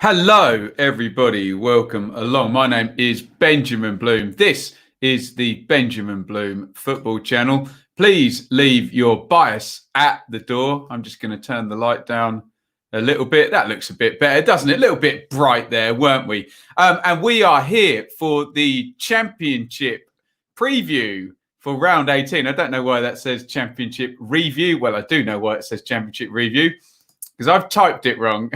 Hello, everybody. Welcome along. My name is Benjamin Bloom. This is the Benjamin Bloom Football Channel. Please leave your bias at the door. I'm just going to turn the light down a little bit. That looks a bit better, doesn't it? A little bit bright there, weren't we? And we are here for the Championship preview for round 18. I don't know why that says Championship review. Well, I do know why it says Championship review, because I've typed it wrong,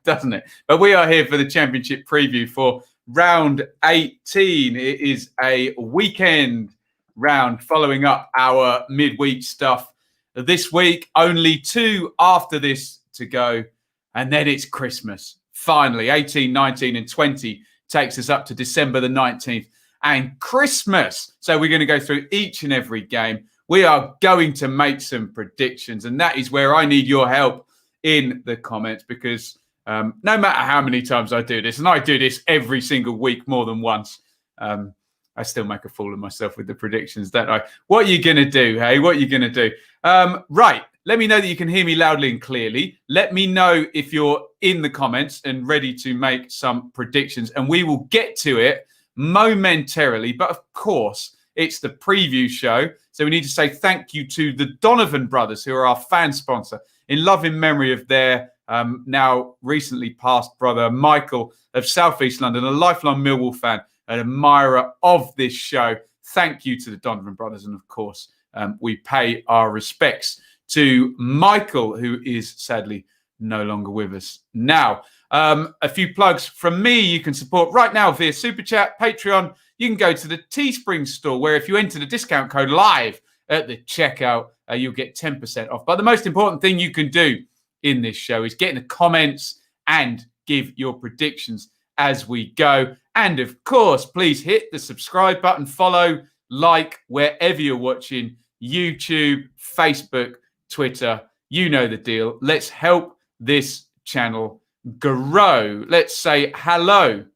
doesn't it? But we are here for the Championship preview for round 18. It is a weekend round following up our midweek stuff. This week, only two after this to go. And then it's Christmas. Finally, 18, 19 and 20 takes us up to December the 19th. And Christmas. So we're going to go through each and every game. We are going to make some predictions. And that is where I need your help in the comments, because no matter how many times I do this, and I do this every single week more than once, I still make a fool of myself with the predictions, don't I? What are you going to do, hey? What are you going to do? Right. Let me know that you can hear me loudly and clearly. Let me know if you're in the comments and ready to make some predictions, and we will get to it momentarily. But of course, it's the preview show. So we need to say thank you to the Donovan brothers, who are our fan sponsor, in loving memory of their now recently passed brother, Michael of South East London, a lifelong Millwall fan, an admirer of this show. Thank you to the Donovan brothers. And of course, we pay our respects to Michael, who is sadly no longer with us now. A few plugs from me. You can support right now via Super Chat, Patreon. You can go to the Teespring store, where if you enter the discount code LIVE at the checkout, you'll get 10% off. But the most important thing you can do in this show is get in the comments and give your predictions as we go. And of course, please hit the subscribe button, follow, like, wherever you're watching, YouTube, Facebook, Twitter. You know the deal. Let's help this channel grow. Let's say hello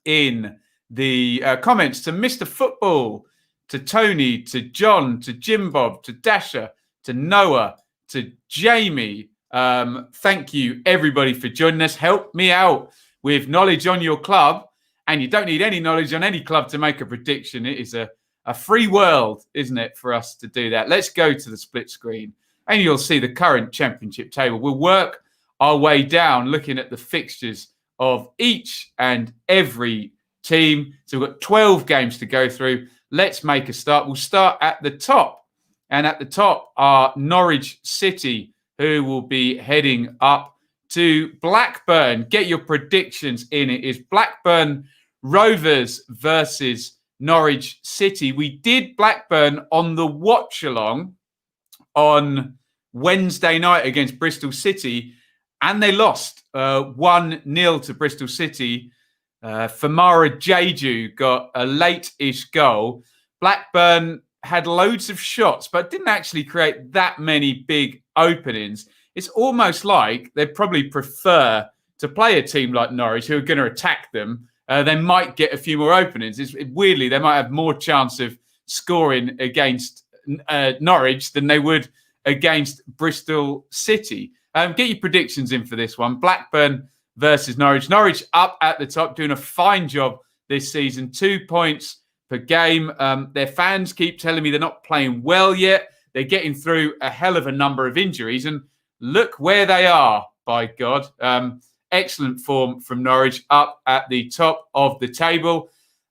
in the comments to Mr. Football, to Tony, to John, to Jim Bob, to Dasher, to Noah, to Jamie. Thank you, everybody, for joining us. Help me out with knowledge on your club. And you don't need any knowledge on any club to make a prediction. It is a free world, isn't it, for us to do that? Let's go to the split screen, and you'll see the current Championship table. We'll work our way down, looking at the fixtures of each and every team. So we've got 12 games to go through. Let's make a start. We'll start at the top. And at the top are Norwich City, who will be heading up to Blackburn. Get your predictions in. It is Blackburn Rovers versus Norwich City. We did Blackburn on the watch along on Wednesday night against Bristol City, and they lost 1-0 to Bristol City. Famara Jeju got a late-ish goal. Blackburn had loads of shots, but didn't actually create that many big openings. It's almost like they probably prefer to play a team like Norwich, who are going to attack them. They might get a few more openings. Weirdly, they might have more chance of scoring against Norwich than they would against Bristol City. Get your predictions in for this one. Blackburn versus Norwich. Norwich up at the top, doing a fine job this season. 2 points per game. Their fans keep telling me they're not playing well yet. They're getting through a hell of a number of injuries. And look where they are, by God. Excellent form from Norwich up at the top of the table.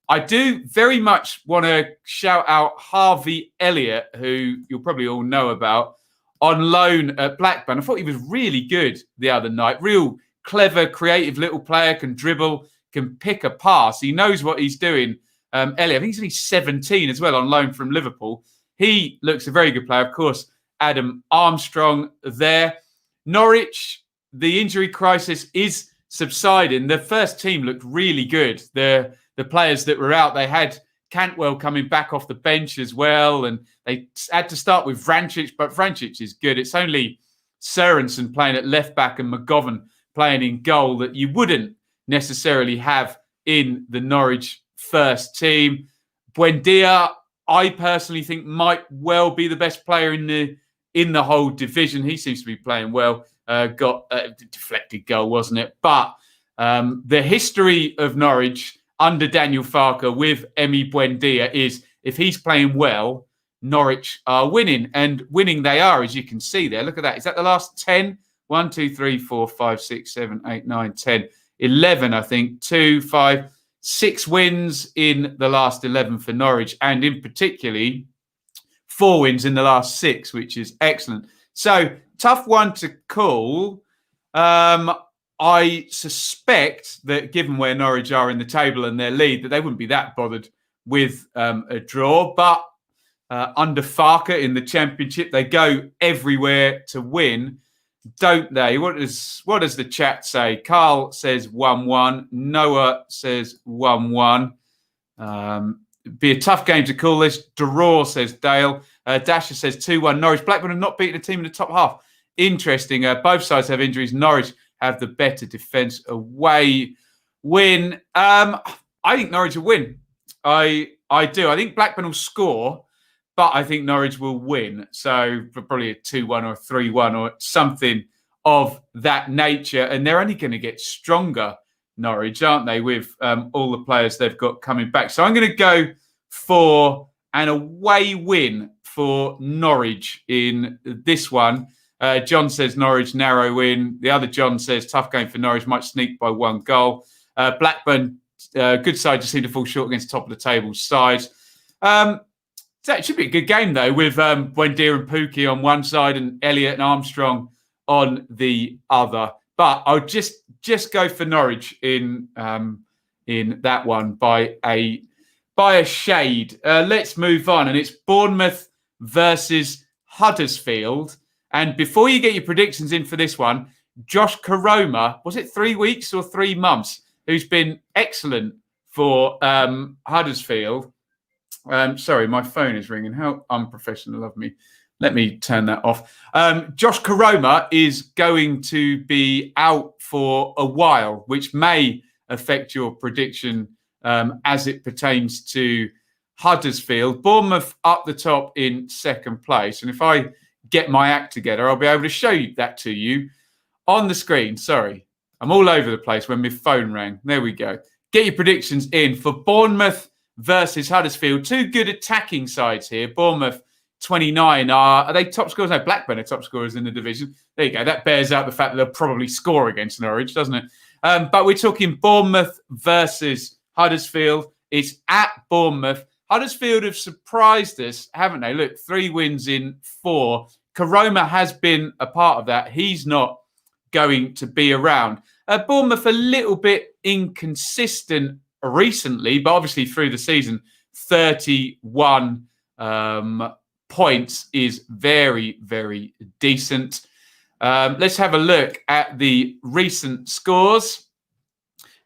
I do very much want to shout out Harvey Elliott, who you'll probably all know about, on loan at Blackburn. I thought he was really good the other night. Real clever, creative little player, can dribble, can pick a pass. He knows what he's doing. Elliott, I think he's only 17 as well, on loan from Liverpool. He looks a very good player. Of course, Adam Armstrong there. Norwich, the injury crisis is subsiding. The first team looked really good. The players that were out, they had Cantwell coming back off the bench as well, and they had to start with Vrancic, but Vrancic is good. It's only Sørensen playing at left back and McGovern playing in goal that you wouldn't necessarily have in the Norwich first team. Buendia, I personally think, might well be the best player in the whole division. He seems to be playing well. Got a deflected goal, wasn't it? But The history of Norwich under Daniel Farke with Emi Buendia is if he's playing well, Norwich are winning. And winning they are, as you can see there. Look at that. Is that the last 10? 1, 2, 3, 4, 5, 6, 7, 8, 9, 10, 11, I think. 2, 5, 6 wins in the last 11 for Norwich. And in particularly, 4 wins in the last 6, which is excellent. So, tough one to call. I suspect that given where Norwich are in the table and their lead, that they wouldn't be that bothered with a draw. But under Farke in the Championship, they go everywhere to win, don't they? What does the chat say? Carl says 1-1. Noah says 1-1. Be a tough game to call this. Draw, says Dale. Dasher says 2-1. Norwich. Blackburn have not beaten a team in the top half. Interesting. Both sides have injuries. Norwich have the better defence. Away win. I think Norwich will win. I do. I think Blackburn will score, but I think Norwich will win. So probably a 2-1 or a 3-1 or something of that nature. And they're only going to get stronger, Norwich, aren't they, with all the players they've got coming back. So I'm going to go for an away win for Norwich in this one. John says Norwich, narrow win. The other John says tough game for Norwich, might sneak by 1 goal. Blackburn, good side, just seem to fall short against top of the table sides. So it should be a good game, though, with Buendia and Pukki on one side and Elliott and Armstrong on the other. But I'll just go for Norwich in that one by a shade. Let's move on, and it's Bournemouth versus Huddersfield. And before you get your predictions in for this one, Josh Koroma, was it 3 weeks or 3 months, who's been excellent for Huddersfield. Sorry, my phone is ringing. How unprofessional of me. Let me turn that off. Josh Koroma is going to be out for a while, which may affect your prediction as it pertains to Huddersfield. Bournemouth up the top in second place. And if I get my act together, I'll be able to show you that to you on the screen. Sorry, I'm all over the place when my phone rang. There we go. Get your predictions in for Bournemouth versus Huddersfield. 2 good attacking sides here. Bournemouth 29 are they top scorers? No, Blackburn are top scorers in the division. There you go. That bears out the fact that they'll probably score against Norwich, doesn't it? But we're talking Bournemouth versus Huddersfield. It's at Bournemouth. Huddersfield have surprised us, haven't they? Look, 3 wins in 4. Koroma has been a part of that. He's not going to be around. Bournemouth a little bit inconsistent recently, but obviously through the season, 31 points is very, very decent. Let's have a look at the recent scores.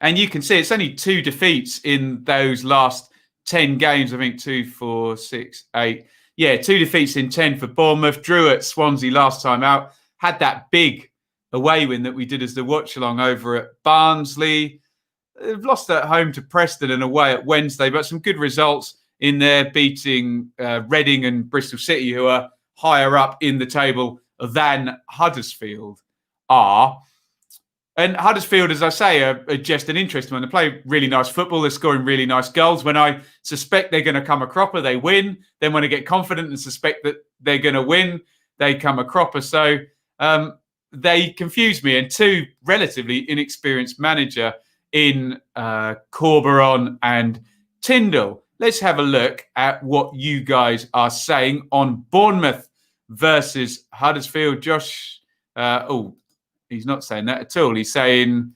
And you can see it's only 2 defeats in those last 10 games. I think 2, 4, 6, 8. Yeah, 2 defeats in 10 for Bournemouth. Drew at Swansea last time out. Had that big away win that we did as the watch-along over at Barnsley. They've lost at home to Preston and away at Wednesday, but some good results in there, beating Reading and Bristol City, who are higher up in the table than Huddersfield are. And Huddersfield, as I say, are just an interesting one. They play really nice football. They're scoring really nice goals. When I suspect they're going to come a cropper, they win. Then when I get confident and suspect that they're going to win, they come a cropper. So they confuse me. And 2 relatively inexperienced manager in Corberon and Tyndall. Let's have a look at what you guys are saying on Bournemouth versus Huddersfield. Josh, he's not saying that at all. He's saying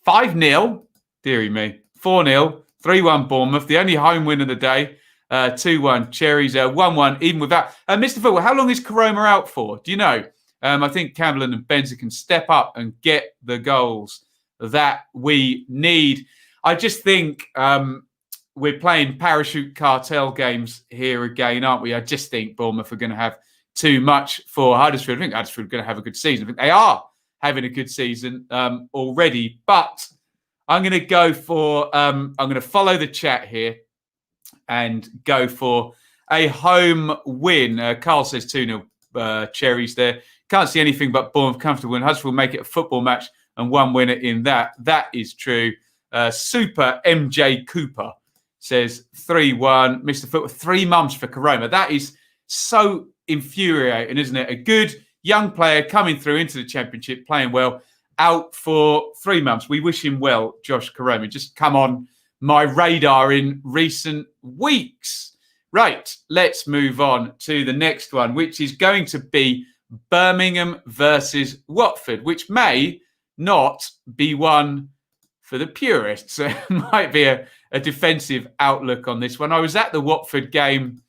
5-0, dearie me, 4-0, 3-1 Bournemouth, the only home win of the day, 2-1 Cherries, 1-1, even without. Mr. Football, how long is Koroma out for? Do you know? I think Campbell and Benza can step up and get the goals that we need. I just think we're playing parachute cartel games here again, aren't we? I just think Bournemouth are going to have too much for Huddersfield. I think Huddersfield are going to have a good season. I think they are having a good season already. But I'm going to go for, I'm going to follow the chat here and go for a home win. Carl says 2-0 Cherries there. Can't see anything but Bournemouth comfortable win. Huddersfield make it a football match and one winner in that. That is true. Super MJ Cooper says 3-1. Mr. Football, 3 months for Koroma. That is so infuriating, isn't it? A good young player coming through into the Championship, playing well, out for 3 months. We wish him well, Josh Koroma. Just come on my radar in recent weeks. Right, let's move on to the next one, which is going to be Birmingham versus Watford, which may not be one for the purists. It might be a defensive outlook on this one. I was at the Watford game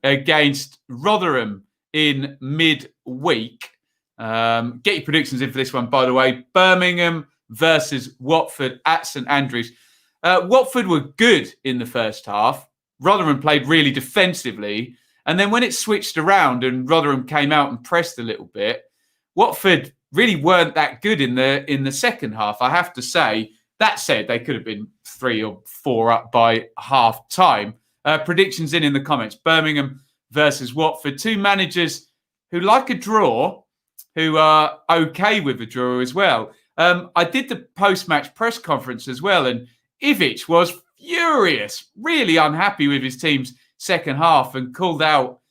against Rotherham in midweek. Get your predictions in for this one, by the way. Birmingham versus Watford at St Andrews. Watford were good in the first half. Rotherham played really defensively. And then when it switched around and Rotherham came out and pressed a little bit, Watford really weren't that good in the second half, I have to say. That said, they could have been 3 or 4 up by half time. Predictions in the comments. Birmingham versus Watford. 2 managers who like a draw, who are okay with a draw as well. I did the post-match press conference as well, and Ivic was furious, really unhappy with his team's second half, and called out,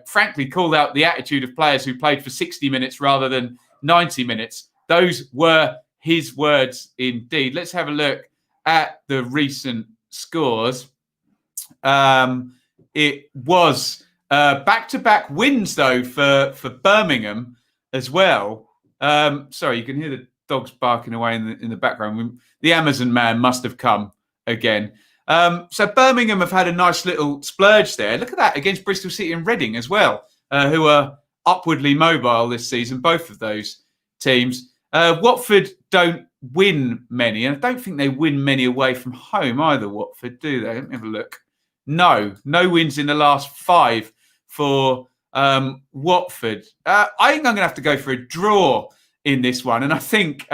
frankly called out the attitude of players who played for 60 minutes rather than 90 minutes. Those were his words indeed. Let's have a look at the recent scores. It was back-to-back wins, though, for Birmingham as well. Sorry, you can hear the dogs barking away in the background. The Amazon man must have come again. So Birmingham have had a nice little splurge there. Look at that, against Bristol City and Reading as well, who are upwardly mobile this season, both of those teams. Watford don't win many, and I don't think they win many away from home either, Watford, do they? Let me have a look. No wins in the last 5 for Watford. I think I'm going to have to go for a draw in this one, and I think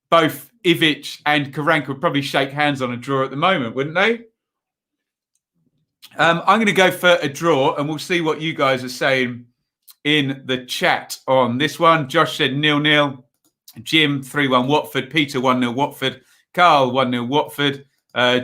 both Ivic and Karanka would probably shake hands on a draw at the moment, wouldn't they? I'm going to go for a draw, and we'll see what you guys are saying in the chat on this one. Josh said 0-0. Jim 3-1 Watford. Peter 1-0 Watford. Carl 1-0 Watford.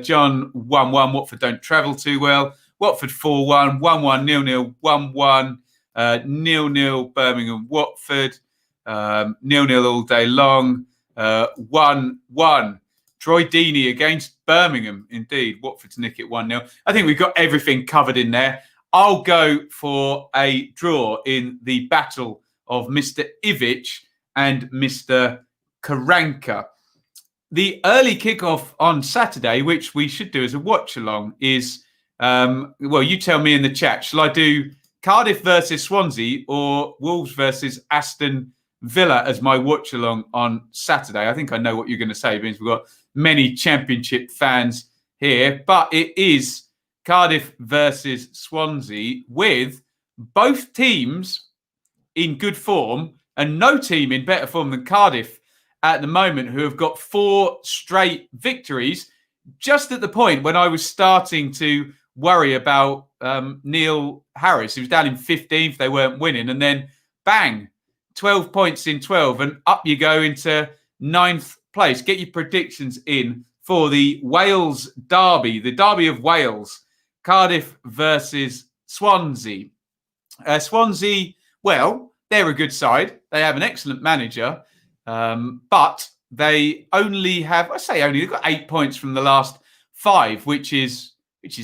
John 1-1. Watford don't travel too well. Watford 4-1. 1-1. 0-0. 1-1. 0-0 Birmingham Watford. 0-0 all day long. 1-1. Troy Deeney against Birmingham. Indeed. Watford to nick it 1-0. I think we've got everything covered in there. I'll go for a draw in the battle of Mr. Ivic and Mr. Karanka. The early kickoff on Saturday, which we should do as a watch-along, is, you tell me in the chat. Shall I do Cardiff versus Swansea or Wolves versus Aston Villa as my watch-along on Saturday? I think I know what you're going to say, because we've got many Championship fans here. But it is Cardiff versus Swansea, with both teams in good form and no team in better form than Cardiff at the moment, who have got 4 straight victories, just at the point when I was starting to worry about Neil Harris. He was down in 15th, they weren't winning, and then bang, 12 points in 12, and up you go into 9th place. Get your predictions in for the Wales derby, the Derby of Wales, Cardiff versus Swansea. Swansea, well, they're a good side. They have an excellent manager, but they only have, they've got 8 points from the last 5, which is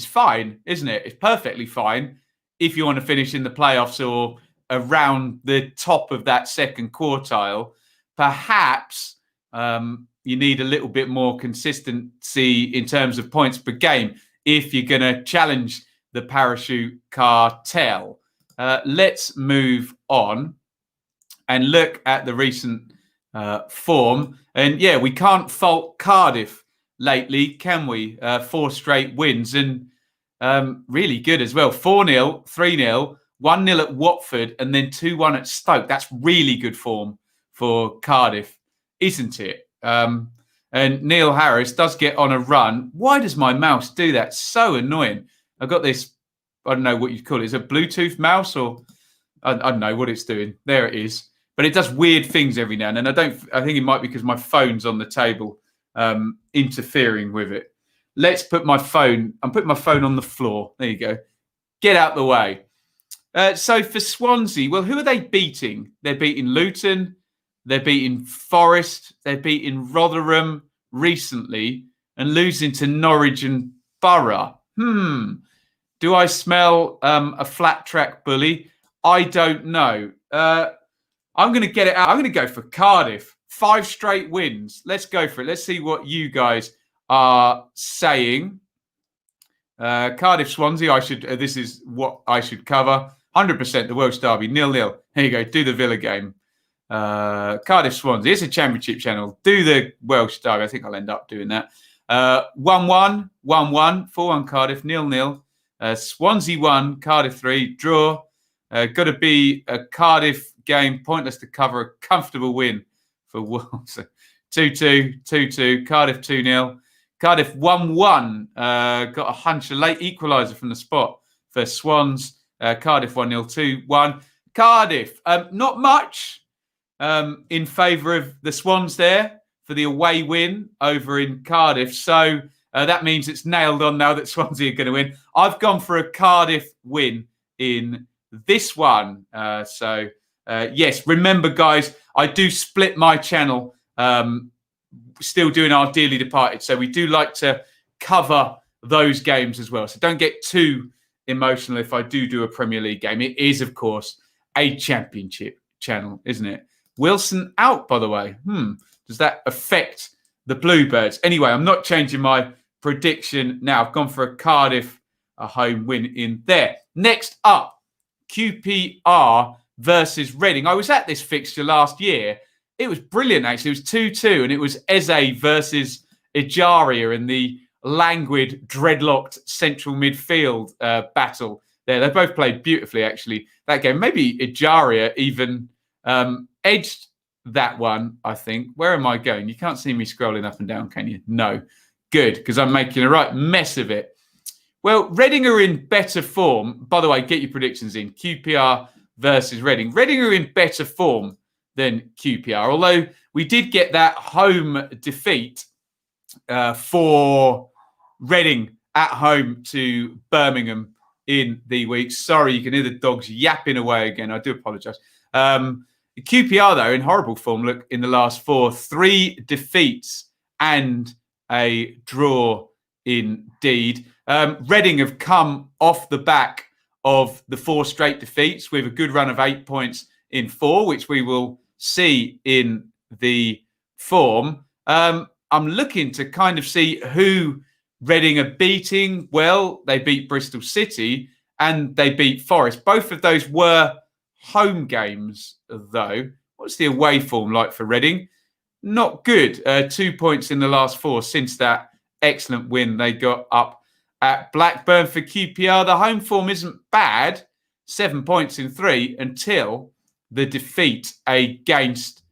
fine, isn't it? It's perfectly fine if you want to finish in the playoffs or around the top of that second quartile. Perhaps you need a little bit more consistency in terms of points per game if you're going to challenge the parachute cartel. Let's move on and look at the recent form. And yeah, we can't fault Cardiff lately, can we? 4 straight wins, and really good as well. 4-0, 3-0, 1-0 at Watford, and then 2-1 at Stoke. That's really good form for Cardiff, isn't it? And Neil Harris does get on a run. Why does my mouse do that? So annoying. I've got this, I don't know what you'd call it. Is it a Bluetooth mouse, or I don't know what it's doing. There it is. but it does weird things every now and then. I think it might be because my phone's on the table interfering with it. Let's put my phone. I'm putting my phone on the floor. There you go. Get out the way. So for Swansea, well, who are they beating? They're beating Luton. They're beating Forest. They're beating Rotherham recently and losing to Norwich and Borough. Do I smell a flat track bully? I don't know. I'm going to get it out. I'm going to go for Cardiff. 5 straight wins. Let's go for it. Let's see what you guys are saying. Cardiff Swansea. This is what I should cover. 100% the Welsh derby. 0-0. Here you go. Do the Villa game. Cardiff Swansea. It's a championship channel. Do the Welsh derby. I think I'll end up doing that. 1-1. 1-1. 4-1 Cardiff. 0-0. Swansea 1. Cardiff 3. Draw. Got to be a Cardiff game. Pointless to cover a comfortable win for Wolves. 2-2. 2-2. Cardiff 2-0. Cardiff 1-1. Got a hunch, a late equaliser from the spot for Swans. Cardiff 1-0, 2-1. Cardiff, not much in favour of the Swans there for the away win over in Cardiff. So that means it's nailed on now that Swansea are going to win. I've gone for a Cardiff win in this one. Yes, remember, guys, I do split my channel, still doing our Dearly Departed. So we do like to cover those games as well. So don't get too emotional if I do a Premier League game. It is, of course, a championship channel, isn't it? Wilson out, by the way. Does that affect the Bluebirds? Anyway, I'm not changing my prediction now. I've gone for a Cardiff home win in there. Next up, QPR versus Reading. I was at this fixture last year. It was brilliant, actually. It was 2-2, and it was Eze versus Ejaria in the languid, dreadlocked central midfield battle there. They both played beautifully, actually, that game. Maybe Ejaria even edged that one, I think. Where am I going? You can't see me scrolling up and down, can you? No. Good, because I'm making a right mess of it. Well, Reading are in better form. By the way, get your predictions in. QPR versus Reading. Reading are in better form than QPR, although we did get that home defeat for Reading at home to Birmingham in the week. Sorry, you can hear the dogs yapping away again. I do apologise. QPR, though, in horrible form. Look, in the last 4, 3 defeats and a draw indeed. Reading have come off the back of the 4 straight defeats with a good run of 8 points in 4, which we will see in the form. I'm looking to kind of see who Reading are beating. Well, they beat Bristol City and they beat Forest. Both of those were home games, though. What's the away form like for Reading? Not good. 2 points in the last 4 since that excellent win they got up at Blackburn. For QPR, the home form isn't bad. 7 points in 3 until the defeat against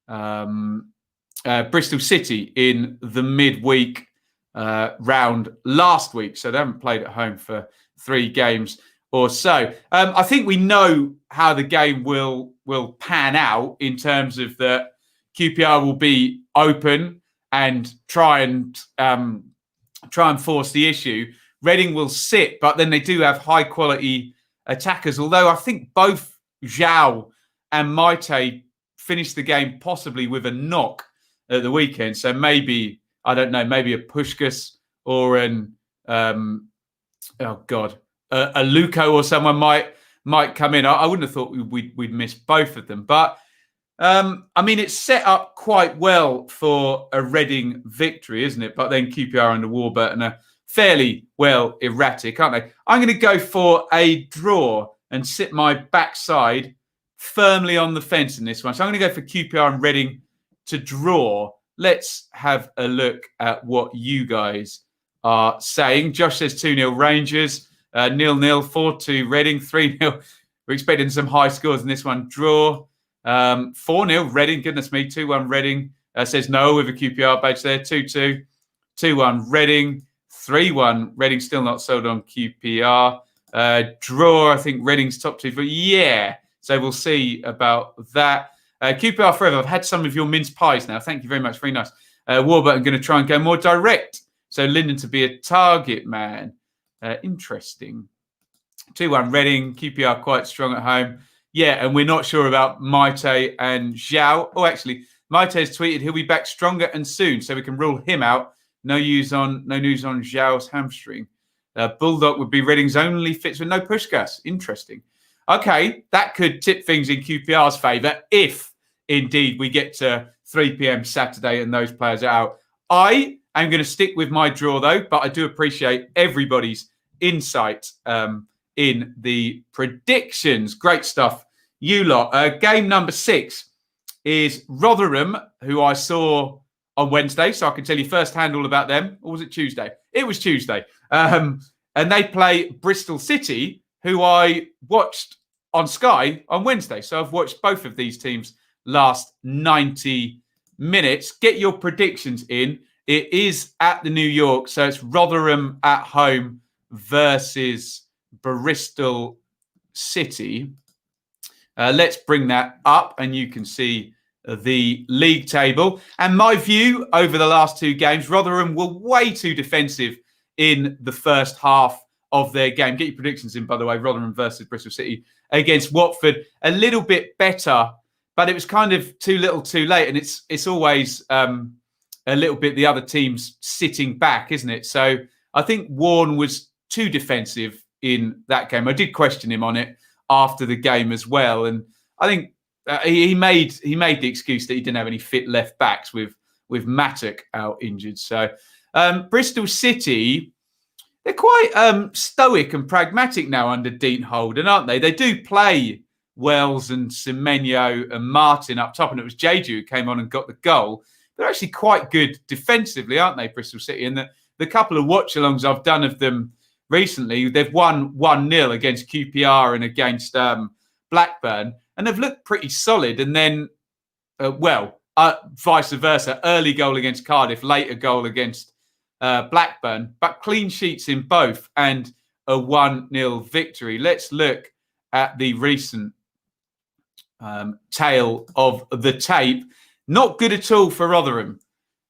Bristol City in the midweek round last week. So they haven't played at home for 3 games or so. I think we know how the game will pan out in terms of that QPR will be open and try and force the issue. Reading will sit, but then they do have high quality attackers. Although I think both Zhao and Maite finished the game possibly with a knock at the weekend. So maybe, I don't know, maybe a Puskás or an a Luko or someone might come in. I wouldn't have thought we'd miss both of them. But I mean, it's set up quite well for a Reading victory, isn't it? But then QPR and the Warburton are fairly well erratic, aren't they? I'm going to go for a draw and sit my backside firmly on the fence in this one. So I'm going to go for QPR and Reading to draw. Let's have a look at what you guys are saying. Josh says 2-0 Rangers, 0-0, 4-2 Reading, 3-0. We're expecting some high scores in this one. Draw, 4-0 Reading, goodness me, 2-1 Reading. Says Noel with a QPR badge there, 2-2, 2-1 Reading, 3-1 Reading, still not sold on QPR. Draw, I think Reading's top 2. But yeah, so we'll see about that. QPR forever. I've had some of your mince pies now. Thank you very much. Very nice. Warburton going to try and go more direct. So Linden to be a target man. Interesting. 2-1 Reading. QPR quite strong at home. Yeah, and we're not sure about Maite and Zhao. Oh, actually, Maite has tweeted he'll be back stronger and soon, so we can rule him out. No news on Zhao's hamstring. Bulldog would be Reading's only fits with no Puskás. Interesting. Okay, that could tip things in QPR's favour if indeed we get to 3 p.m. Saturday and those players are out. I am going to stick with my draw though, but I do appreciate everybody's insight in the predictions. Great stuff. You lot. Game number 6 is Rotherham, who I saw on Wednesday, so I can tell you firsthand all about them. Or was it Tuesday? It was Tuesday. And they play Bristol City, who I watched on Sky on Wednesday. So I've watched both of these teams last 90 minutes. Get your predictions in. It is at the New York, so it's Rotherham at home versus Bristol City. Let's bring that up and you can see the league table. And my view over the last 2 games, Rotherham were way too defensive in the first half of their game. Get your predictions in, by the way. Rotherham versus Bristol City against Watford. A little bit better, but it was kind of too little too late. And it's always a little bit the other team's sitting back, isn't it? So I think Warne was too defensive in that game. I did question him on it after the game as well. And I think he made the excuse that he didn't have any fit left backs with Mattock out injured. So Bristol City, they're quite stoic and pragmatic now under Dean Holden, aren't they? They do play Wells and Semenyo and Martin up top, and it was Jeju who came on and got the goal. They're actually quite good defensively, aren't they, Bristol City? And the couple of watch-alongs I've done of them recently, they've won 1-0 against QPR and against Blackburn, and they've looked pretty solid. And then, vice versa, early goal against Cardiff, later goal against Blackburn, but clean sheets in both and a 1-0 victory. Let's look at the recent tale of the tape. Not good at all for Rotherham.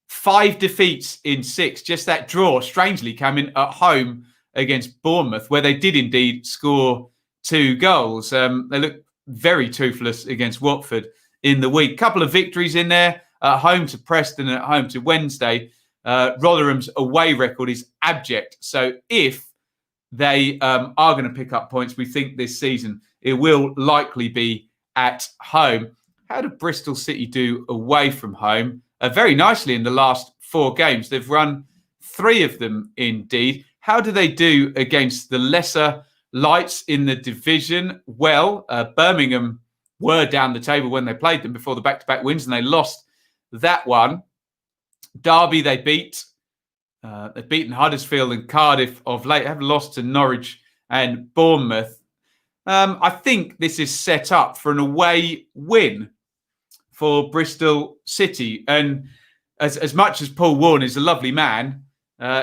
5 defeats in 6. Just that draw, strangely, came in at home against Bournemouth, where they did indeed score 2 goals. They looked very toothless against Watford in the week. Couple of victories in there, at home to Preston and at home to Wednesday. Rotherham's away record is abject. So if they are going to pick up points, we think this season, it will likely be at home. How did Bristol City do away from home? Very nicely in the last 4 games. They've run 3 of them indeed. How do they do against the lesser lights in the division? Well, Birmingham were down the table when they played them before the back-to-back wins, and they lost that one. Derby, they beat. They've beaten Huddersfield and Cardiff of late. Have lost to Norwich and Bournemouth. I think this is set up for an away win for Bristol City. And as much as Paul Warne is a lovely man,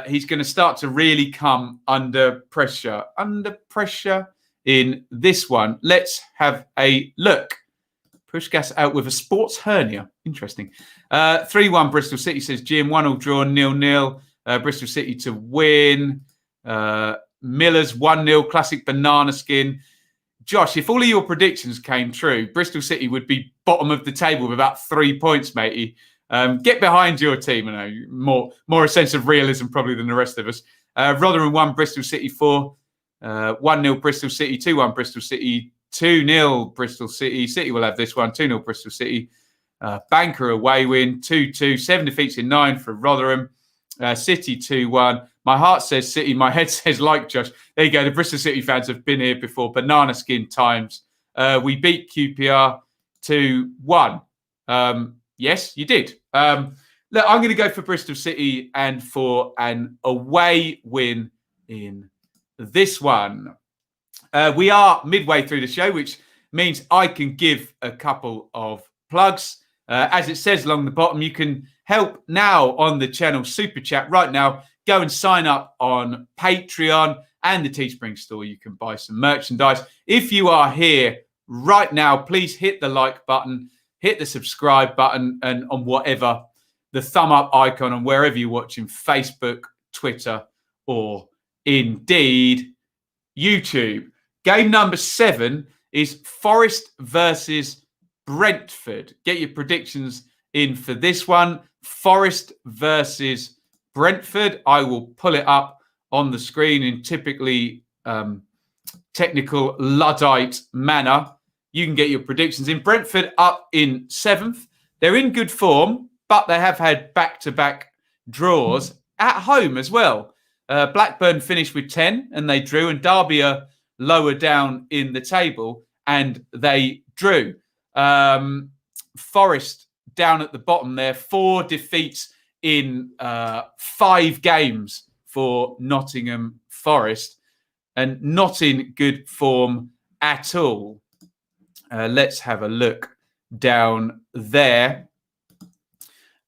he's going to start to really come under pressure. Under pressure in this one. Let's have a look. Puskás out with a sports hernia. Interesting. 3-1 Bristol City, says Jim. 1-1 draw, 0-0. Bristol City to win. Miller's 1-0, classic banana skin. Josh, if all of your predictions came true, Bristol City would be bottom of the table with about 3 points, matey. Get behind your team. I know more a sense of realism probably than the rest of us. Rotherham 1, Bristol City 4. 1-0 Bristol City, 2-1 Bristol City, 2-0 Bristol City. City will have this one, 2-0 Bristol City. Banker away win, 2-2. 7 defeats in 9 for Rotherham. City 2-1. My heart says City. My head says like Josh. There you go. The Bristol City fans have been here before. Banana skin times. We beat QPR 2-1. Yes, you did. Look, I'm going to go for Bristol City and for an away win in this one. We are midway through the show, which means I can give a couple of plugs. As it says along the bottom, you can help now on the channel Super Chat right now. Go and sign up on Patreon and the Teespring store. You can buy some merchandise. If you are here right now, please hit the like button. hit the subscribe button and on whatever, the thumb up icon on wherever you're watching, Facebook, Twitter, or indeed YouTube. Game number 7 is Forest versus Brentford. Get your predictions in for this one. Forest versus Brentford. I will pull it up on the screen in typically technical Luddite manner. You can get your predictions in. Brentford up in 7th. They're in good form, but they have had back-to-back draws at home as well. Blackburn finished with 10 and they drew, and Derby are lower down in the table and they drew. Forest down at the bottom there, 4 defeats in 5 games for Nottingham Forest, and not in good form at all. Let's have a look down there.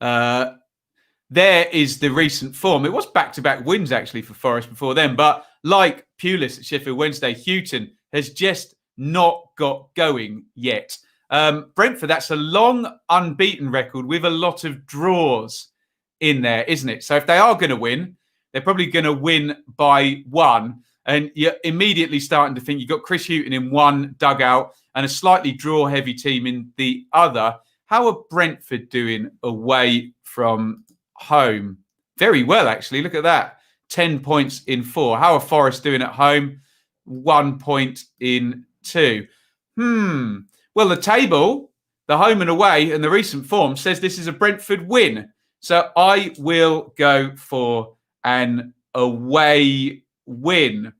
There is the recent form. It was back-to-back wins, actually, for Forest before then. But like Pulis at Sheffield Wednesday, Houghton has just not got going yet. Brentford, that's a long unbeaten record with a lot of draws in there, isn't it? So if they are going to win, they're probably going to win by 1. And you're immediately starting to think you've got Chris Houghton in one dugout and a slightly draw-heavy team in the other. How are Brentford doing away from home? Very well, actually. Look at that. 10 points in 4. How are Forest doing at home? 1 point in 2. Well, the table, the home and away, and the recent form says this is a Brentford win. So I will go for an away win.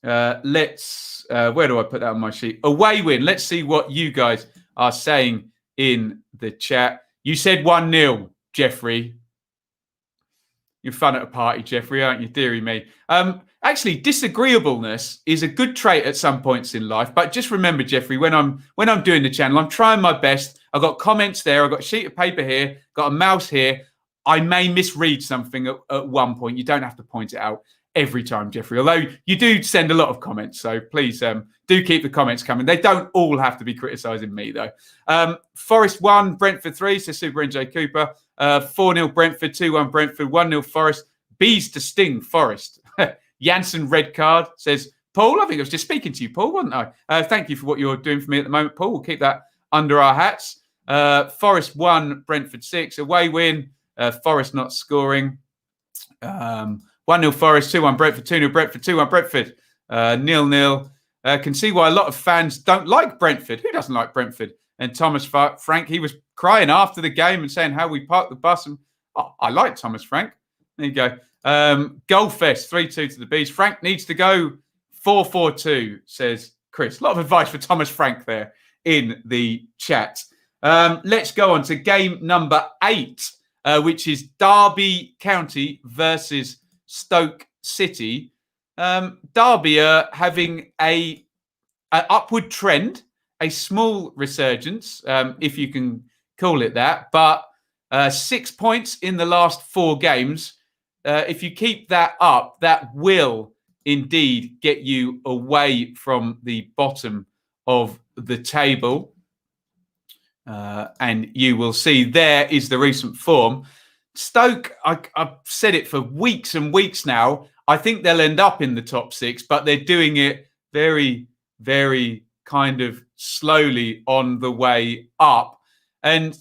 Where do I put that on my sheet? Away win. Let's see what you guys are saying in the chat. You said 1-0, Jeffrey. You're fun at a party, Jeffrey, aren't you? Dearie me. Actually, disagreeableness is a good trait at some points in life. But just remember, Jeffrey, when I'm doing the channel, I'm trying my best. I've got comments there. I've got a sheet of paper here. Got a mouse here. I may misread something at one point. You don't have to point it out every time, Jeffrey. Although you do send a lot of comments. So please do keep the comments coming. They don't all have to be criticising me, though. Forest 1, Brentford 3, so Super NJ Cooper. 4-0 Brentford, 2-1 Brentford, 1-0 Forest. Bees to sting Forest. Janssen red card, says Paul. I think I was just speaking to you, Paul, wasn't I? Thank you for what you're doing for me at the moment, Paul. We'll keep that under our hats. Forest 1, Brentford 6. Away win. Forest not scoring. 1-0 Forest, 2-1 Brentford, 2-0 Brentford, 2-1 Brentford. 0-0. Can see why a lot of fans don't like Brentford. Who doesn't like Brentford? And Thomas Frank, he was crying after the game and saying how we parked the bus. And I like Thomas Frank. There you go. Goalfest, 3-2 to the Bees. Frank needs to go 4-4-2, says Chris. A lot of advice for Thomas Frank there in the chat. Let's go on to game number 8, which is Derby County versus Stoke City. Derby are having an upward trend, a small resurgence, if you can call it that, but 6 points in the last 4 games. If you keep that up, that will indeed get you away from the bottom of the table. And you will see there is the recent form. Stoke, I've said it for weeks and weeks now. I think they'll end up in the top 6, but they're doing it very, very kind of slowly on the way up. And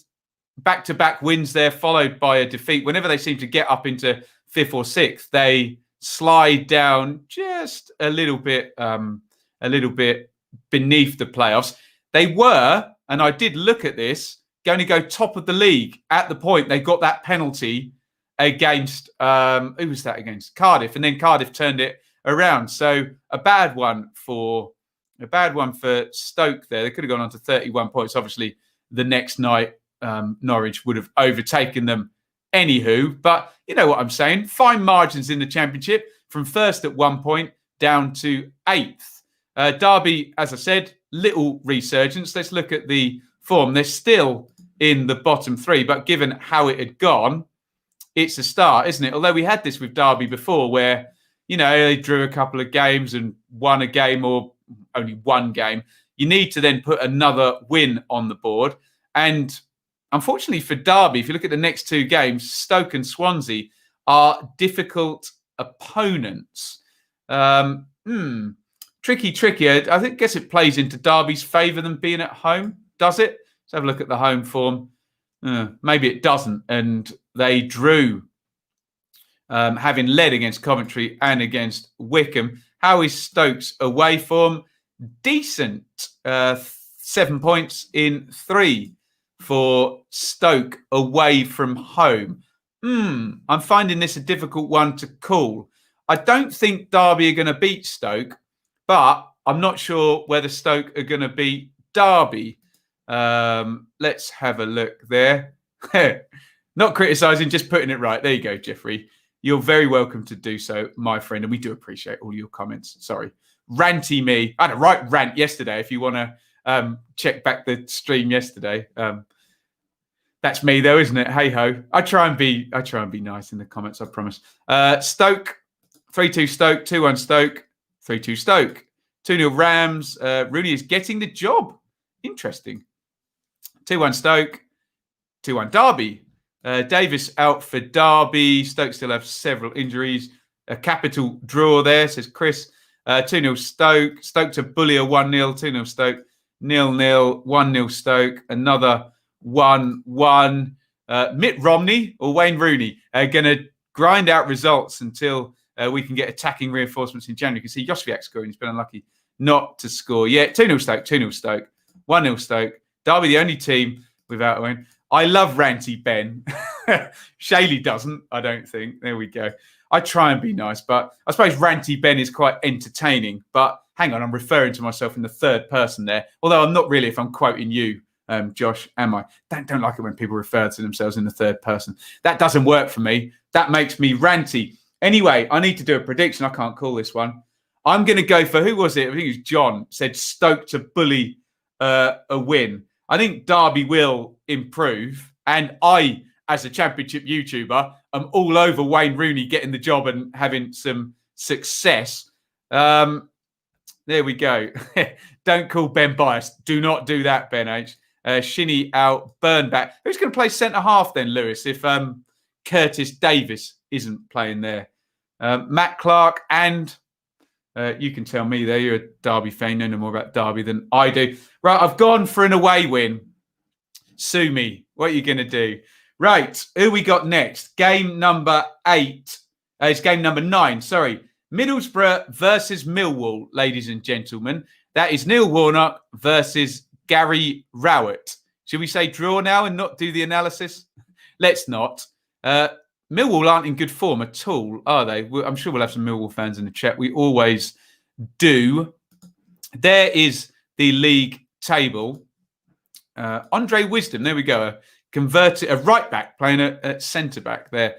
back-to-back wins there, followed by a defeat. Whenever they seem to get up into 5th or 6th, they slide down just a little bit beneath the playoffs. They were, and I did look at this, going to go top of the league at the point they got that penalty against, who was that against? Cardiff. And then Cardiff turned it around. So a bad one for Stoke there. They could have gone on to 31 points. Obviously, the next night, Norwich would have overtaken them anywho. But you know what I'm saying? Fine margins in the Championship from first at 1 point down to 8th. Derby, as I said, little resurgence. Let's look at the form. They're still in the bottom 3, but given how it had gone, it's a start, isn't it? Although we had this with Derby before where, you know, they drew a couple of games and won a game or only one game. You need to then put another win on the board. And unfortunately for Derby, if you look at the next two games, Stoke and Swansea are difficult opponents. Tricky. I guess it plays into Derby's favour than being at home, does it? Let's have a look at the home form. Maybe it doesn't. And they drew, having led against Coventry and against Wycombe. How is Stoke's away form? Decent. 7 points in 3 for Stoke away from home. I'm finding this a difficult one to call. I don't think Derby are going to beat Stoke, but I'm not sure whether Stoke are going to beat Derby. Let's have a look there. Not criticising, just putting it right. There you go, Jeffrey. You're very welcome to do so, my friend, and we do appreciate all your comments. Sorry. Ranty me. I had a right rant yesterday if you want to check back the stream yesterday. That's me though, isn't it? Hey ho. I try and be nice in the comments, I promise. Stoke, 3-2 Stoke, 2-1 Stoke, 3-2 Stoke, 2-0 Rams. Rooney is getting the job. Interesting. 2-1 Stoke, 2-1 Derby. Davis out for Derby. Stoke still have several injuries. A capital draw there, says Chris. 2-0 Stoke. Stoke to bully a 1-0. 2-0 Stoke. 0-0. 1-0 Stoke. Another 1-1. Mitt Romney or Wayne Rooney are going to grind out results until we can get attacking reinforcements in January. You can see Josviak scoring. He's been unlucky not to score. Yeah, 2-0 Stoke, 2-0 Stoke, 1-0 Stoke. Derby, the only team without a win. I love Ranty Ben. Shayley doesn't, I don't think. There we go. I try and be nice, but I suppose Ranty Ben is quite entertaining. But hang on, I'm referring to myself in the third person there. Although I'm not really if I'm quoting you, Josh, am I? Don't like it when people refer to themselves in the third person. That doesn't work for me. That makes me ranty. Anyway, I need to do a prediction. I can't call this one. I'm going to go for, who was it? I think it was John, said Stoke to bully a win. I think Derby will improve. And I, as a championship YouTuber, am all over Wayne Rooney getting the job and having some success. There we go. Don't call Ben biased. Do not do that, Ben H. Shinny out, Burn back. Who's going to play centre-half then, Lewis, if Curtis Davis isn't playing there? Matt Clark and... you can tell me there. You're a Derby fan. You know more about Derby than I do. Right, I've gone for an away win. Sue me. What are you going to do? Right, who we got next? Game number 8. It's game number 9, sorry. Middlesbrough versus Millwall, ladies and gentlemen. That is Neil Warnock versus Gary Rowett. Should we say draw now and not do the analysis? Let's not. Millwall aren't in good form at all, are they? I'm sure we'll have some Millwall fans in the chat. We always do. There is the league table. Andre Wisdom, there we go. Converted a right back playing at centre back there.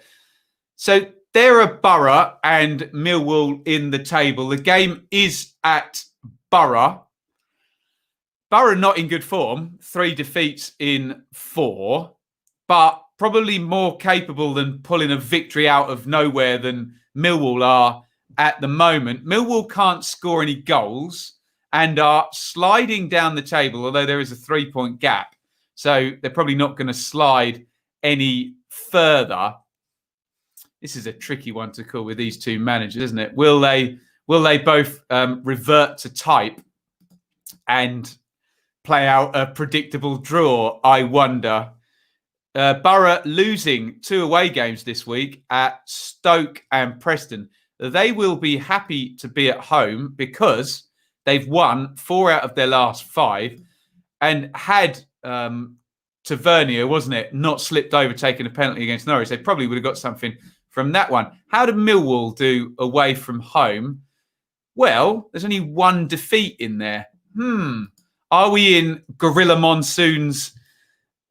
So there are Borough and Millwall in the table. The game is at Borough. Borough not in good form. 3 defeats in 4. But probably more capable than pulling a victory out of nowhere than Millwall are at the moment. Millwall can't score any goals and are sliding down the table, although there is a 3-point gap. So they're probably not going to slide any further. This is a tricky one to call with these two managers, isn't it? Will they both revert to type and play out a predictable draw, I wonder? Borough losing 2 away games this week at Stoke and Preston. They will be happy to be at home because they've won 4 out of their last 5 and had Tavernier, wasn't it, not slipped over taking a penalty against Norwich, they probably would have got something from that one. How did Millwall do away from home? Well, there's only 1 defeat in there. Are we in Gorilla Monsoon's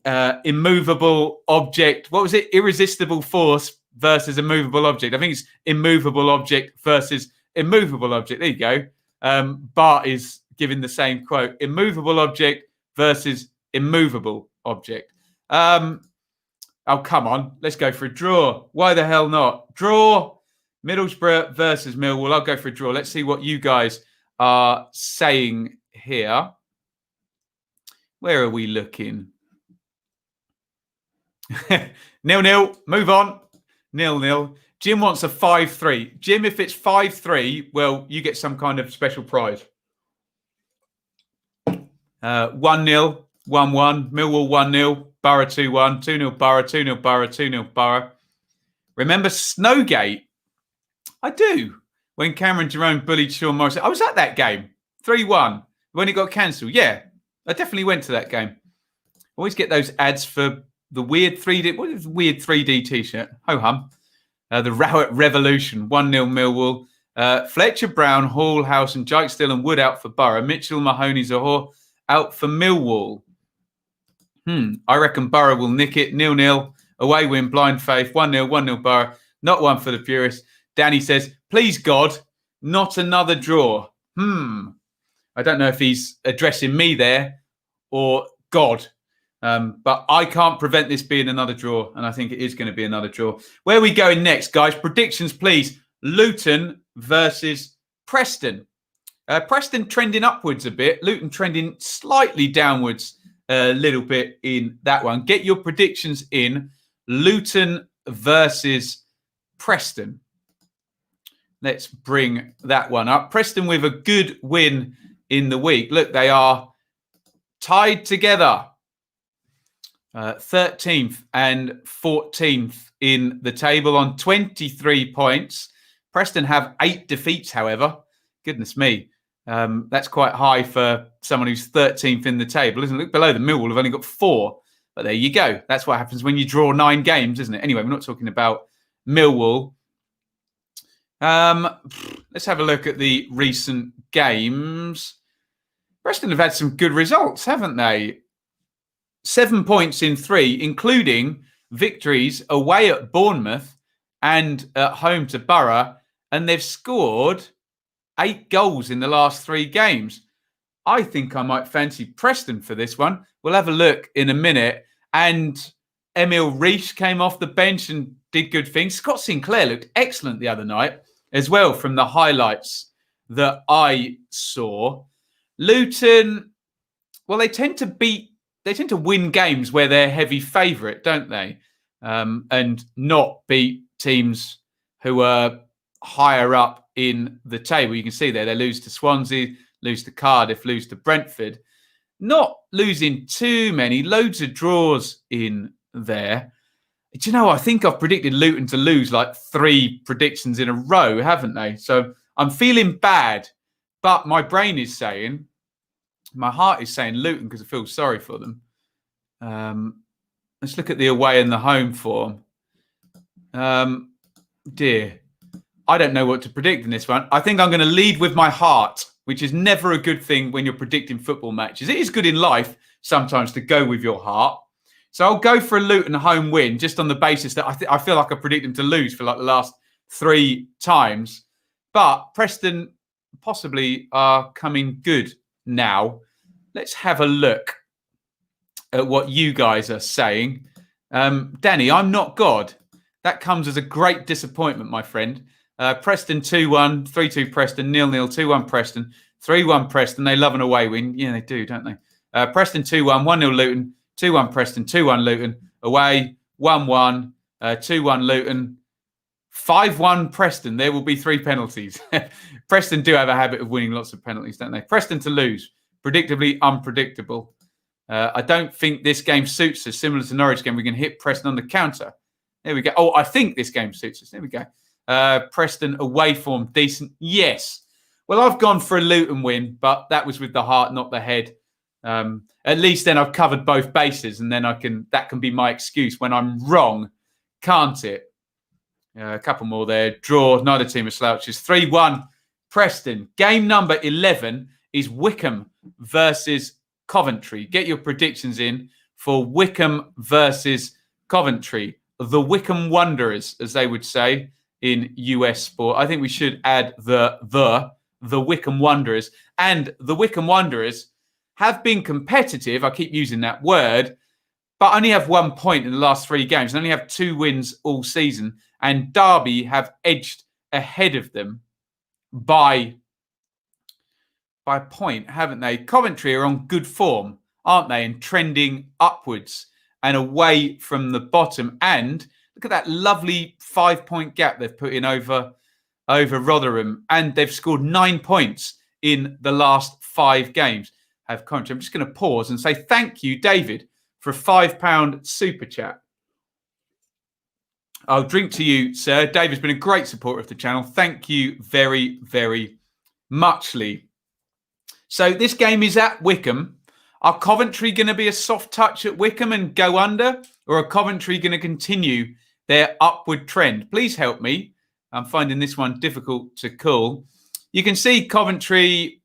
immovable object? What was it? Irresistible force versus immovable object. I think it's immovable object versus immovable object. There you go. Bart is giving the same quote. Immovable object versus immovable object. Oh, come on. Let's go for a draw. Why the hell not? Draw. Middlesbrough versus Millwall. I'll go for a draw. Let's see what you guys are saying here. Where are we looking? 0-0. Move on. 0-0. Jim wants a 5-3. Jim, if it's 5-3, well, you get some kind of special prize. 1-0, 1-1. Millwall 1-0. Borough 2-1. 2-0 Borough. 2-0 Borough. 2-0 Borough. Remember Snowgate? I do. When Cameron Jerome bullied Sean Morris. I was at that game. 3-1. When it got cancelled. Yeah, I definitely went to that game. Always get those ads for the weird 3D. What is the weird 3D t-shirt? Ho hum. The Rowett Revolution. 1-0 Millwall. Fletcher, Brown, Hall, House, and Jake Still and Wood out for Borough. Mitchell, Mahoney, Zahor out for Millwall. I reckon Borough will nick it. 0-0. Away win, blind faith. 1-0, 1-0 Borough. Not one for the purists. Danny says, please God, not another draw. I don't know if he's addressing me there or God. But I can't prevent this being another draw, and I think it is going to be another draw. Where are we going next, guys? Predictions, please. Luton versus Preston. Preston trending upwards a bit. Luton trending slightly downwards a little bit in that one. Get your predictions in. Luton versus Preston. Let's bring that one up. Preston with a good win in the week. Look, they are tied together. 13th and 14th in the table on 23 points. Preston have 8 defeats, however. Goodness me. That's quite high for someone who's 13th in the table, isn't it? Look below them. Millwall have only got 4. But there you go. That's what happens when you draw 9 games, isn't it? Anyway, we're not talking about Millwall. Let's have a look at the recent games. Preston have had some good results, haven't they? 7 points in 3, including victories away at Bournemouth and at home to Borough. And they've scored 8 goals in the last 3 games. I think I might fancy Preston for this one. We'll have a look in a minute. And Emil Reish came off the bench and did good things. Scott Sinclair looked excellent the other night as well from the highlights that I saw. Luton, well, they tend to win games where they're heavy favourite, don't they? And not beat teams who are higher up in the table. You can see there, they lose to Swansea, lose to Cardiff, lose to Brentford. Not losing too many, loads of draws in there. Do you know, I think I've predicted Luton to lose like 3 predictions in a row, haven't they? So I'm feeling bad, but my brain is saying, my heart is saying Luton because I feel sorry for them. Let's look at the away and the home form. Dear, I don't know what to predict in this one. I think I'm going to lead with my heart, which is never a good thing when you're predicting football matches. It is good in life sometimes to go with your heart. So I'll go for a Luton home win just on the basis that I feel like I predict them to lose for like the last 3 times. But Preston possibly are coming good now. Let's have a look at what you guys are saying. Danny, I'm not God. That comes as a great disappointment, my friend. Preston 2-1, 3-2 Preston, 0-0, 2-1 Preston, 3-1 Preston. They love an away win. Yeah, they do, don't they? Preston 2-1, 1-0 Luton, 2-1 Preston, 2-1 Luton. Away, 1-1, 2-1 Luton, 5-1 Preston. There will be 3 penalties. Preston do have a habit of winning lots of penalties, don't they? Preston to lose. Predictably unpredictable. I don't think this game suits us. Similar to Norwich game, we can hit Preston on the counter. There we go. Oh, I think this game suits us. There we go. Preston away form, decent. Yes. Well, I've gone for a Luton win, but that was with the heart, not the head. At least then I've covered both bases, and then that can be my excuse when I'm wrong, can't it? A couple more there. Draw. Neither team are slouches. 3-1 Preston. Game number 11 is Wycombe versus Coventry. Get your predictions in for Wycombe versus Coventry. The Wycombe Wanderers, as they would say in US sport. I think we should add the Wycombe Wanderers. And the Wycombe Wanderers have been competitive. I keep using that word, but only have 1 point in the last 3 games and only have 2 wins all season. And Derby have edged ahead of them by a point, haven't they? Coventry are on good form, aren't they? And trending upwards and away from the bottom. And look at that lovely 5-point gap they've put in over Rotherham. And they've scored 9 points in the last 5 games. Have Coventry. I'm just going to pause and say thank you, David, for a £5 super chat. I'll drink to you, sir. David's been a great supporter of the channel. Thank you very, very muchly. So this game is at Wycombe. Are Coventry going to be a soft touch at Wycombe and go under? Or are Coventry going to continue their upward trend? Please help me. I'm finding this one difficult to call. You can see Coventry,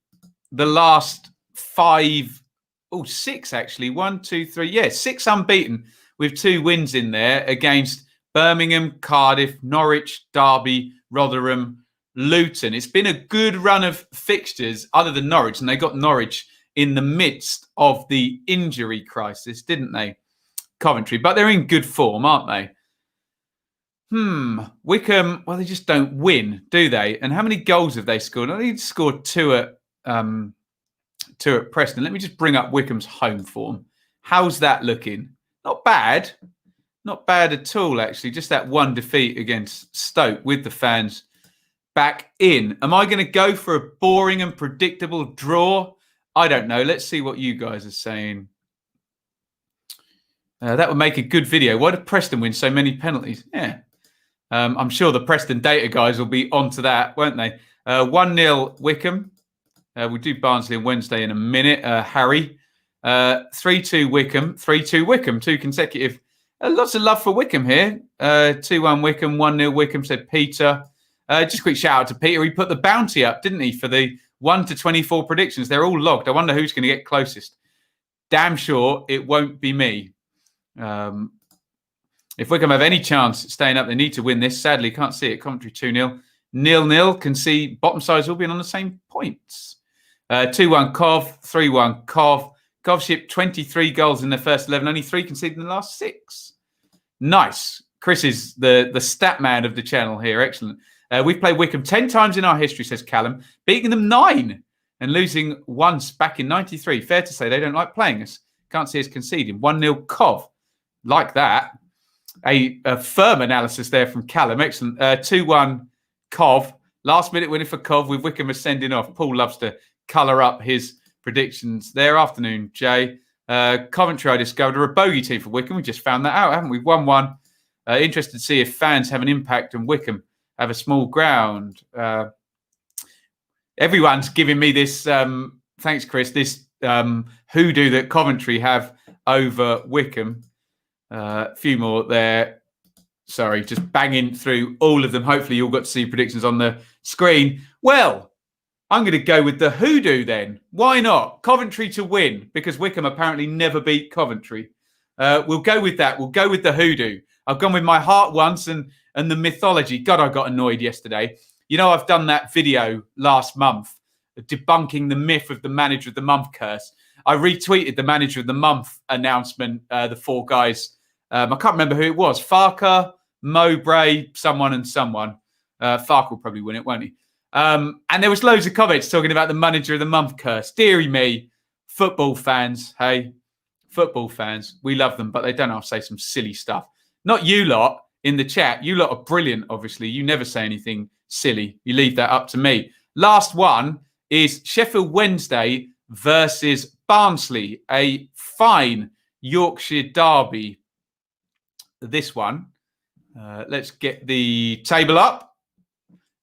the last 6 actually. 1, 2, 3. Yeah, 6 unbeaten with 2 wins in there against Birmingham, Cardiff, Norwich, Derby, Rotherham, Luton. It's been a good run of fixtures other than Norwich, and they got Norwich in the midst of the injury crisis, didn't they, Coventry? But they're in good form, aren't they? Wycombe, well, they just don't win, do they? And how many goals have they scored? I think they scored 2 at Preston. Let me just bring up Wycombe's home form. How's that looking? Not bad. Not bad at all, actually. Just that 1 defeat against Stoke with the fans back in. Am I going to go for a boring and predictable draw? I don't know. Let's see what you guys are saying. That would make a good video. Why did Preston win so many penalties? Yeah. I'm sure the Preston data guys will be onto that, won't they? 1-0 Wycombe. We'll do Barnsley on Wednesday in a minute. Harry. 3-2 Wycombe. 3-2 Wycombe. 2 consecutive. Lots of love for Wycombe here. 2-1 Wycombe, 1-0 Wycombe, said Peter. Just a quick shout out to Peter. He put the bounty up, didn't he, for the 1 to 24 predictions. They're all logged. I wonder who's going to get closest. Damn sure it won't be me. If Wycombe have any chance at staying up, they need to win this. Sadly, can't see it. Coventry 2-0. 0-0. Can see bottom sides all being on the same points. 2-1 Cov, 3-1 Cov. Cov shipped 23 goals in their first 11, only 3 conceded in the last 6. Nice. Chris is the stat man of the channel here. Excellent. We've played Wycombe 10 times in our history, says Callum, beating them 9 and losing once back in 93. Fair to say they don't like playing us. Can't see us conceding. 1-0 Cov. Like that. A firm analysis there from Callum. Excellent. 2-1 Cov. Last minute winner for Cov with Wycombe ascending off. Paul loves to colour up his predictions there. Afternoon, Jay. Coventry, I discovered, are a bogey team for Wycombe. We just found that out, haven't we? 1-1. Interested to see if fans have an impact on Wycombe. Have a small ground. Everyone's giving me this, thanks, Chris, this hoodoo that Coventry have over Wycombe. A few more there. Sorry, just banging through all of them. Hopefully you all got to see predictions on the screen. Well, I'm going to go with the hoodoo then. Why not? Coventry to win, because Wycombe apparently never beat Coventry. We'll go with that. We'll go with the hoodoo. I've gone with my heart once and the mythology. God, I got annoyed yesterday. You know, I've done that video last month debunking the myth of the manager of the month curse. I retweeted the manager of the month announcement, the 4 guys. I can't remember who it was. Farker, Mowbray, someone and someone. Farker will probably win it, won't he? And there was loads of comments talking about the manager of the month curse. Deary me, football fans, hey, football fans, we love them, but they don't have to say some silly stuff. Not you lot in the chat. You lot are brilliant, obviously. You never say anything silly. You leave that up to me. Last one is Sheffield Wednesday versus Barnsley, a fine Yorkshire derby. This one. Let's get the table up.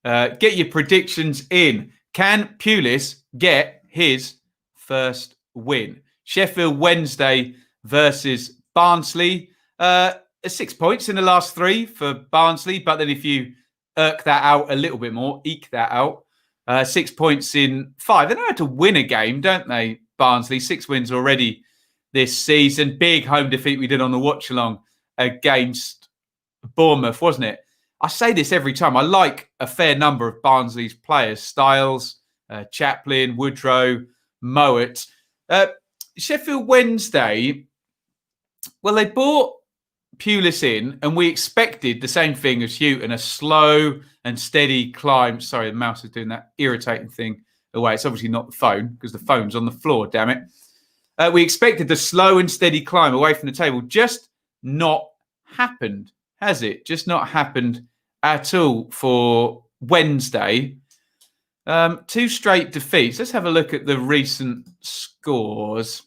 Get your predictions in. Can Pulis get his first win? Sheffield Wednesday versus Barnsley. 6 points in the last 3 for Barnsley. But then if you eke that out a little bit more, 6 points in 5. They know how to win a game, don't they, Barnsley? 6 wins already this season. Big home defeat we did on the watch-along against Bournemouth, wasn't it? I say this every time. I like a fair number of Barnsley's players. Styles, Chaplin, Woodrow, Mowat. Sheffield Wednesday, well, they bought Pulis in, and we expected the same thing as Houghton, a slow and steady climb. Sorry, the mouse is doing that irritating thing away. It's obviously not the phone, because the phone's on the floor, damn it. We expected the slow and steady climb away from the table. Just not happened, has it? Just not happened at all for Wednesday. 2 straight defeats. Let's have a look at the recent scores.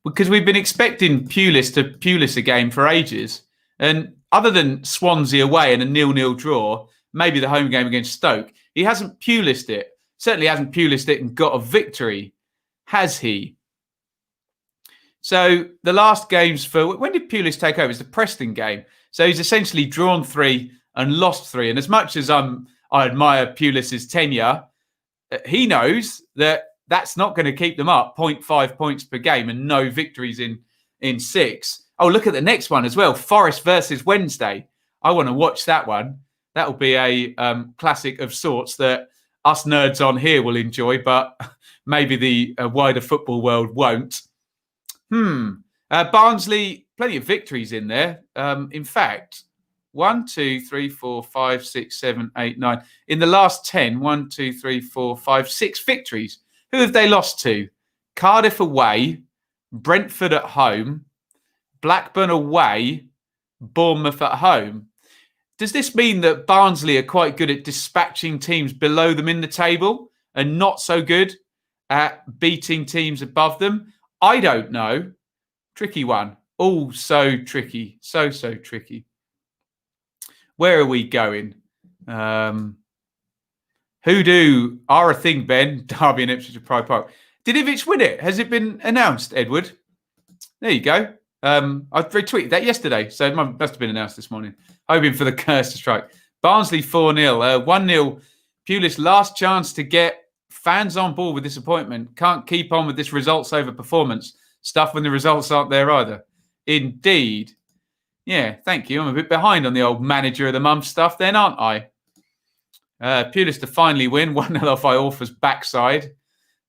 Because we've been expecting Pulis a game for ages. And other than Swansea away and a 0-0 draw, maybe the home game against Stoke, he hasn't Pulised it. Certainly hasn't Pulised it and got a victory, has he? So the last games for... When did Pulis take over? It's the Preston game. So he's essentially drawn 3 and lost 3. And as much as I admire Pulis's tenure, he knows that that's not going to keep them up 0.5 points per game and no victories in 6. Oh, look at the next one as well. Forest versus Wednesday. I want to watch that one. That will be a classic of sorts that us nerds on here will enjoy, but maybe the wider football world won't. Barnsley, plenty of victories in there. In fact, 1, 2, 3, 4, 5, 6, 7, 8, 9. In the last 10, 1, 2, 3, 4, 5, 6 victories. Who have they lost to? Cardiff away, Brentford at home, Blackburn away, Bournemouth at home. Does this mean that Barnsley are quite good at dispatching teams below them in the table and not so good at beating teams above them? I don't know. Tricky one. Oh, so tricky. So tricky. Where are we going? Hoodoo are a thing, Ben. Derby and Ipswich at Pride Park. Did Ivic win it? Has it been announced, Edward? There you go. I retweeted that yesterday, so it must have been announced this morning. Hoping for the curse to strike. Barnsley 4-0. 1-0. Pulis' last chance to get fans on board with this appointment. Can't keep on with this results over performance stuff when the results aren't there either. Indeed. Yeah, thank you. I'm a bit behind on the old manager of the month stuff then, aren't I? Pulis to finally win. 1-0 off Iorfa's backside.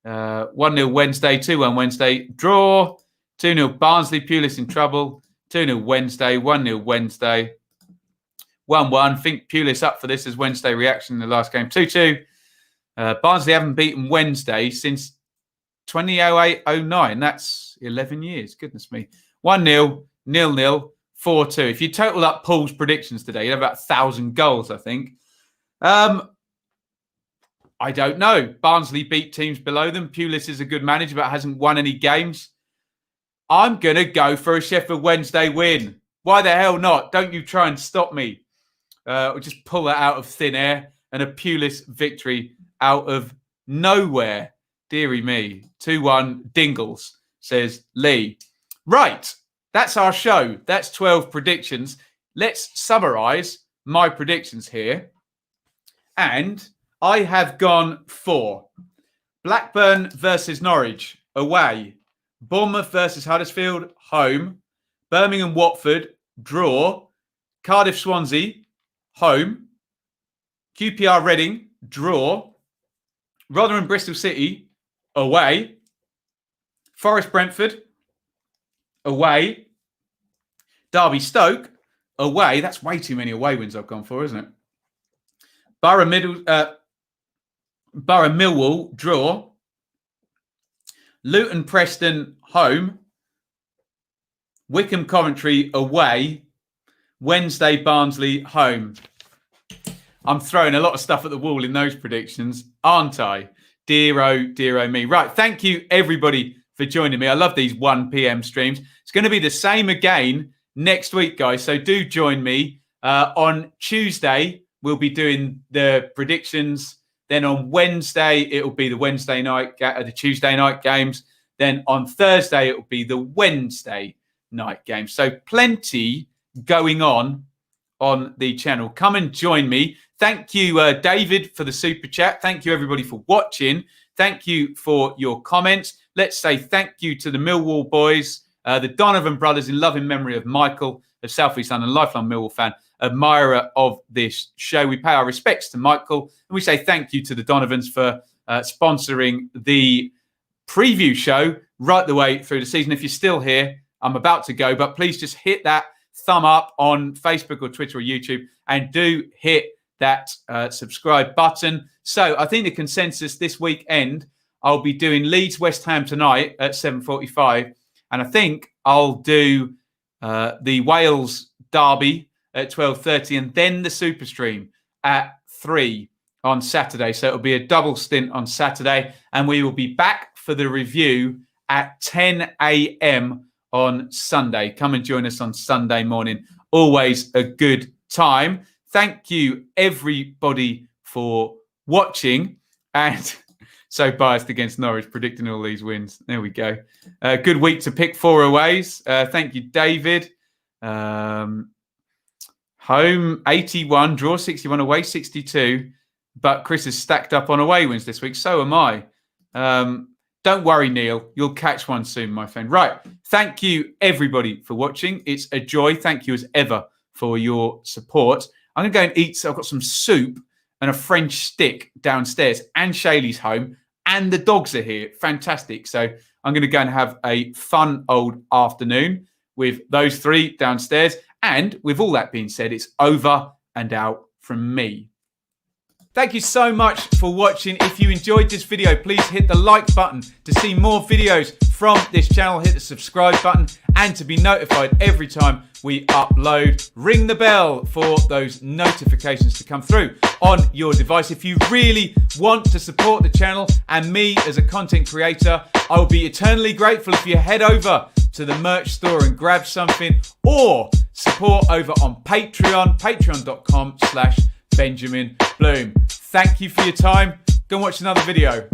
1-0 Wednesday, 2-1 Wednesday. Draw. 2-0 Barnsley. Pulis in trouble. 2-0 Wednesday. 1-0 Wednesday. 1-1. Think Pulis up for this as Wednesday reaction in the last game. 2-2. Barnsley haven't beaten Wednesday since 2008-09. That's 11 years. Goodness me. 1-0. 0-0. 4-2. If you total up Paul's predictions today, you have about 1,000 goals, I think. I don't know. Barnsley beat teams below them. Pulis is a good manager, but hasn't won any games. I'm going to go for a Sheffield Wednesday win. Why the hell not? Don't you try and stop me. Or just pull that out of thin air and a Pulis victory out of nowhere. Deary me. 2-1 Dingles, says Lee. Right. That's our show. That's 12 predictions. Let's summarise my predictions here. And I have gone for Blackburn versus Norwich, away. Bournemouth versus Huddersfield, home. Birmingham, Watford, draw. Cardiff, Swansea, home. QPR, Reading, draw. Rotherham, Bristol City, away. Forest, Brentford, away. Derby, Stoke, away. That's way too many away wins I've gone for, isn't it? Borough, Millwall, draw. Luton, Preston, home. Wycombe, Coventry, away. Wednesday, Barnsley, home. I'm throwing a lot of stuff at the wall in those predictions, aren't I? Dear oh me. Right, thank you, everybody, for joining me. I love these 1 p.m. streams. It's going to be the same again next week, guys. So do join me. On Tuesday, we'll be doing the predictions. Then on Wednesday, it'll be the Wednesday night, the Tuesday night games. Then on Thursday, it'll be the Wednesday night games. So plenty going on the channel. Come and join me. Thank you, David, for the super chat. Thank you, everybody, for watching. Thank you for your comments. Let's say thank you to the Millwall boys, the Donovan brothers, in loving memory of Michael of South East London, lifelong Millwall fan, admirer of this show. We pay our respects to Michael, and we say thank you to the Donovans for sponsoring the preview show right the way through the season. If you're still here, I'm about to go, but please just hit that thumb up on Facebook or Twitter or YouTube, and do hit that subscribe button. So I think the consensus this weekend, I'll be doing Leeds West Ham tonight at 7:45. And I think I'll do the Wales derby at 12:30 and then the Super Stream at 3 on Saturday. So it'll be a double stint on Saturday. And we will be back for the review at 10 a.m. on Sunday. Come and join us on Sunday morning. Always a good time. Thank you, everybody, for watching. And so biased against Norwich, predicting all these wins. There we go. Good week to pick 4 aways. Thank you, David. Home 81, draw 61, away 62. But Chris is stacked up on away wins this week. So am I. Don't worry, Neil. You'll catch one soon, my friend. Right. Thank you, everybody, for watching. It's a joy. Thank you as ever for your support. I'm going to go and eat. So I've got some soup and a French stick downstairs, and Shaylee's home, and the dogs are here. Fantastic. So I'm going to go and have a fun old afternoon with those 3 downstairs. And with all that being said, it's over and out from me. Thank you so much for watching. If you enjoyed this video, please hit the like button to see more videos from this channel. Hit the subscribe button and to be notified every time we upload. Ring the bell for those notifications to come through on your device. If you really want to support the channel and me as a content creator, I will be eternally grateful if you head over to the merch store and grab something, or support over on Patreon, patreon.com/Benjamin Bloom. Thank you for your time. Go and watch another video.